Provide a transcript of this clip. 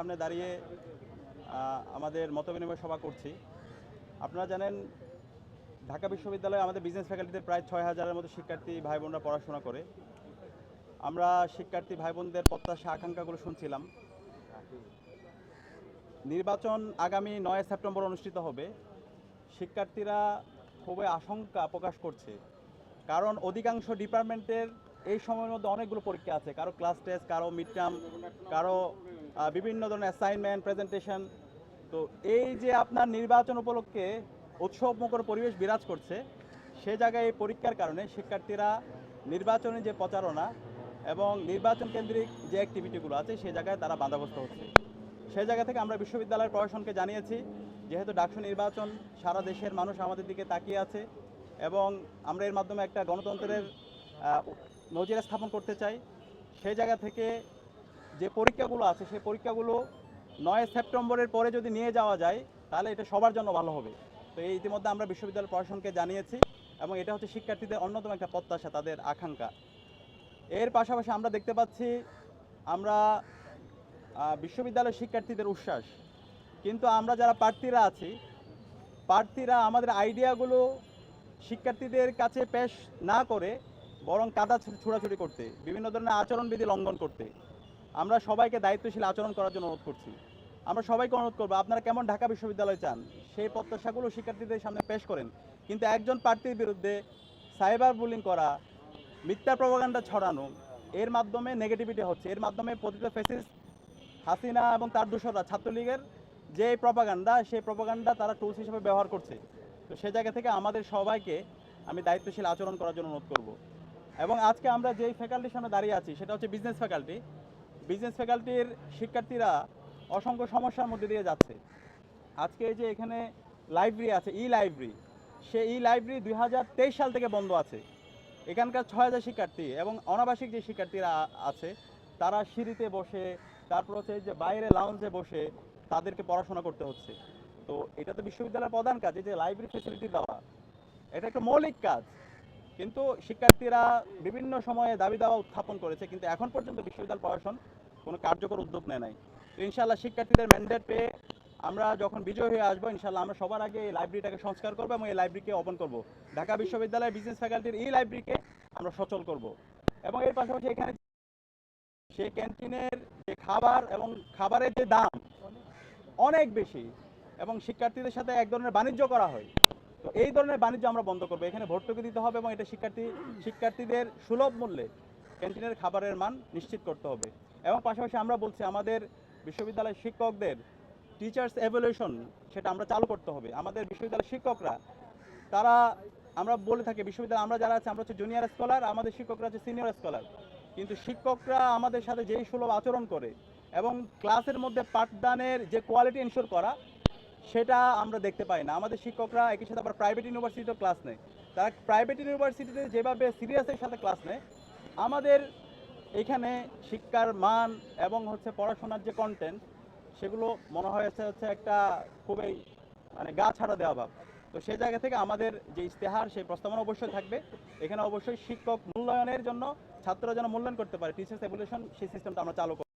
সামনে দাঁড়িয়ে আমাদের মতবিনিময় সভা করছি। আপনারা জানেন ঢাকা বিশ্ববিদ্যালয়ে আমাদের বিজনেস ফ্যাকাল্টিতে প্রায় ৬,০০০-এর মতো শিক্ষার্থী ভাই বোনরা পড়াশোনা করে। আমরা শিক্ষার্থী ভাই বোনদের প্রত্যাশা আকাঙ্ক্ষাগুলো শুনছিলাম। নির্বাচন আগামী ৯ সেপ্টেম্বর অনুষ্ঠিত হবে। শিক্ষার্থীরা খুবই আশঙ্কা প্রকাশ করছে, কারণ অধিকাংশ ডিপার্টমেন্টের এই সময়ের মধ্যে অনেকগুলো পরীক্ষা আছে, কারো ক্লাস টেস্ট, কারো মিড টার্ম, কারো বিভিন্ন ধরনের অ্যাসাইনমেন্ট, প্রেজেন্টেশন। তো এই যে আপনার নির্বাচন উপলক্ষে উৎসবমুখর পরিবেশ বিরাজ করছে, সে জায়গায় এই পরীক্ষার কারণে শিক্ষার্থীরা নির্বাচনে যে প্রচারণা এবং নির্বাচন কেন্দ্রিক যে অ্যাক্টিভিটিগুলো আছে সে জায়গায় তারা বাধাগ্রস্ত হচ্ছে। সেই জায়গা থেকে আমরা বিশ্ববিদ্যালয়ের প্রশাসনকে জানিয়েছি, যেহেতু ডাকসু নির্বাচন সারা দেশের মানুষ আমাদের দিকে তাকিয়ে আছে এবং আমরা এর মাধ্যমে একটা গণতন্ত্রের নজির স্থাপন করতে চাই, সেই জায়গা থেকে যে পরীক্ষাগুলো আছে সেই পরীক্ষাগুলো ৯ সেপ্টেম্বরের পরে যদি নিয়ে যাওয়া যায় তাহলে এটা সবার জন্য ভালো হবে। তো এই ইতিমধ্যে আমরা বিশ্ববিদ্যালয় প্রশাসনকে জানিয়েছি এবং এটা হচ্ছে শিক্ষার্থীদের অন্যতম একটা প্রত্যাশা, তাদের আকাঙ্ক্ষা। এর পাশাপাশি আমরা দেখতে পাচ্ছি আমরা বিশ্ববিদ্যালয়ের শিক্ষার্থীদের উচ্ছ্বাস, কিন্তু আমরা যারা প্রার্থীরা আছি, প্রার্থীরা আমাদের আইডিয়াগুলো শিক্ষার্থীদের কাছে পেশ না করে বরং কাদা ছোড়াছুড়ি করতে, বিভিন্ন ধরনের আচরণবিধি লঙ্ঘন করতে, আমরা সবাইকে দায়িত্বশীল আচরণ করার জন্য অনুরোধ করছি। আমরা সবাইকে অনুরোধ করবো, আপনারা কেমন ঢাকা বিশ্ববিদ্যালয় চান সেই প্রত্যাশাগুলো শিক্ষার্থীদের সামনে পেশ করেন, কিন্তু একজন প্রার্থীর বিরুদ্ধে সাইবার বুলিং করা, মিথ্যা প্রপাগান্ডা ছড়ানো, এর মাধ্যমে নেগেটিভিটি হচ্ছে, এর মাধ্যমে প্রতিটা ফ্যাসিস্ট হাসিনা এবং তার দোসররা ছাত্রলীগের যে প্রপাগান্ডা, সেই প্রপাগান্ডা তারা টুলস হিসেবে ব্যবহার করছে। তো সে জায়গা থেকে আমাদের সবাইকে আমি দায়িত্বশীল আচরণ করার জন্য অনুরোধ করব। এবং আজকে আমরা যেই ফ্যাকাল্টির সামনে দাঁড়িয়ে আছি সেটা হচ্ছে বিজনেস ফ্যাকাল্টি। বিজনেস ফ্যাকাল্টির শিক্ষার্থীরা অসংখ্য সমস্যার মধ্যে দিয়ে যাচ্ছে। আজকে যে এখানে লাইব্রেরি আছে, ই লাইব্রেরি, সেই ই লাইব্রেরি 2023 সাল থেকে বন্ধ আছে। এখানকার 6,000 শিক্ষার্থী এবং অনাবাসিক যে শিক্ষার্থীরা আছে তারা সিঁড়িতে বসে, তারপর হচ্ছে যে বাইরে লাউঞ্জে বসে তাদেরকে পড়াশোনা করতে হচ্ছে। তো এটা তো বিশ্ববিদ্যালয়ের প্রধান কাজ, এই যে লাইব্রেরি ফ্যাসিলিটি দেওয়া, এটা একটা মৌলিক কাজ। কিন্তু শিক্ষার্থীরা বিভিন্ন সময়ে দাবি দাওয়া উত্থাপন করেছে, কিন্তু এখন পর্যন্ত বিশ্ববিদ্যালয় প্রশাসন কোনো কার্যকর উদ্যোগ নেয় নাই। তো ইনশাআল্লাহ শিক্ষার্থীদের ম্যান্ডেট পেয়ে আমরা যখন বিজয় হয়ে আসবো, ইনশাআল্লাহ আমরা সবার আগে এই লাইব্রেরিটাকে সংস্কার করবো এবং এই লাইব্রেরিকে ওপেন করব। ঢাকা বিশ্ববিদ্যালয়ের বিজনেস ফ্যাকাল্টির এই লাইব্রেরিকে আমরা সচল করব। এবং এর পাশাপাশি এখানে সেই ক্যান্টিনের যে খাবার এবং খাবারের যে দাম অনেক বেশি এবং শিক্ষার্থীদের সাথে এক ধরনের বাণিজ্য করা হয়। তো এই ধরনের বাণিজ্য আমরা বন্ধ করবো, এখানে ভর্তুকি দিতে হবে এবং এটা শিক্ষার্থীদের সুলভ মূল্যে ক্যান্টিনের খাবারের মান নিশ্চিত করতে হবে। এবং পাশাপাশি আমরা বলছি আমাদের বিশ্ববিদ্যালয়ের শিক্ষকদের টিচার্স এভ্যালুয়েশন সেটা আমরা চালু করতে হবে। আমাদের বিশ্ববিদ্যালয়ের শিক্ষকরা তারা, আমরা বলে থাকি বিশ্ববিদ্যালয়ে আমরা যারা আছে আমরা হচ্ছে জুনিয়র স্কলার, আমাদের শিক্ষকরা হচ্ছে সিনিয়র স্কলার, কিন্তু শিক্ষকরা আমাদের সাথে যেই সুলভ আচরণ করে এবং ক্লাসের মধ্যে পাঠদানের যে কোয়ালিটি এনশিওর করা সেটা আমরা দেখতে পাই না। আমাদের শিক্ষকরা একই সাথে আবার প্রাইভেট ইউনিভার্সিটিতেও ক্লাস নেয়, তারা প্রাইভেট ইউনিভার্সিটিতে যেভাবে সিরিয়াসের সাথে ক্লাস নেয়, আমাদের এখানে শিক্ষার মান এবং হচ্ছে পড়াশোনার যে কন্টেন্ট সেগুলো মনে হয়েছে হচ্ছে একটা খুবই মানে গা ছাড়া দেওয়া ভাব। তো সেই জায়গা থেকে আমাদের যে ইশতেহার সেই প্রস্তাবনা অবশ্যই থাকবে, এখানে অবশ্যই শিক্ষক মূল্যায়নের জন্য ছাত্ররা যেন মূল্যায়ন করতে পারে, টিচার্স এভ্যালুয়েশন সেই সিস্টেমটা আমরা চালু করব।